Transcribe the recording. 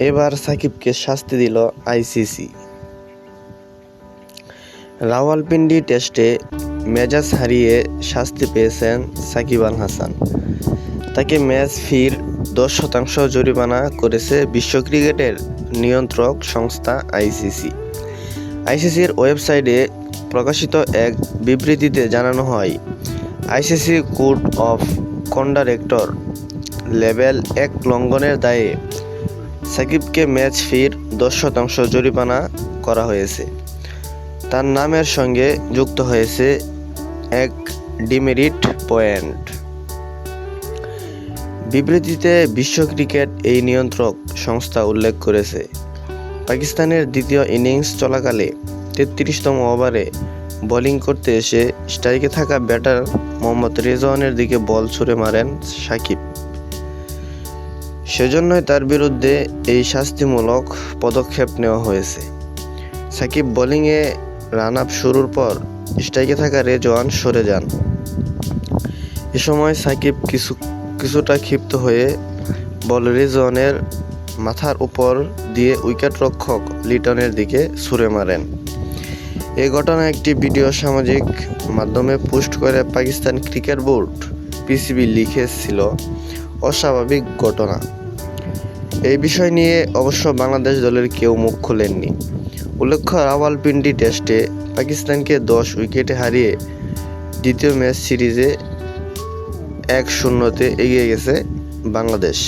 এবার সাকিবকে শাস্তি দিল আইসিসি। রাওয়ালপিন্ডি টেস্টে মেজাজ হারিয়ে শাস্তি পেয়েছেন সাকিব আল হাসান। তাকে ম্যাচ ফির 10% জরিমানা করেছে বিশ্ব ক্রিকেটের নিয়ন্ত্রক সংস্থা আইসিসি। আইসিসির ওয়েবসাইটে প্রকাশিত এক বিবৃতিতে জানানো হয়, ICC code of conductor level 1 লঙ্ঘনের দায়ে সাকিবকে ম্যাচ ফির 10% জরিমানা করা হয়েছে। তার নামের সঙ্গে যুক্ত হয়েছে এক ডিমেরিট পয়েন্ট। বিবৃতিতে বিশ্ব ক্রিকেট এই নিয়ন্ত্রক সংস্থা উল্লেখ করেছে, পাকিস্তানের দ্বিতীয় ইনিংস চলাকালে 33তম ওভারে বোলিং করতে এসে স্ট্রাইকে থাকা ব্যাটার মোহাম্মদ রেজওয়ানের দিকে বল ছুঁড়ে মারেন সাকিব। সেজন্যই তার বিরুদ্ধে এই শাস্তিমূলক পদক্ষেপ নেওয়া হয়েছে। সাকিব বোলিংয়ে রান আপ শুরুর পর স্ট্রাইকে থাকা রেজওয়ান সরে যান। এ সময় সাকিব কিছুটা ক্ষিপ্ত হয়ে বল রেজওয়ানের মাথার উপর দিয়ে উইকেটরক্ষক লিটনের দিকে ছুঁড়ে মারেন। এই ঘটনা একটি ভিডিও সামাজিক মাধ্যমে পোস্ট করে পাকিস্তান ক্রিকেট বোর্ড পিসিবি লিখেছিল, অস্বাভাবিক ঘটনা। এই বিষয় নিয়ে অবশ্য বাংলাদেশ দলের কেউ মুখ খোলেননি। উল্লেখ্য, রাওয়ালপিন্ডি টেস্টে পাকিস্তানকে 10 উইকেটে হারিয়ে দ্বিতীয় ম্যাচ সিরিজে 1-0 এগিয়ে গেছে বাংলাদেশ।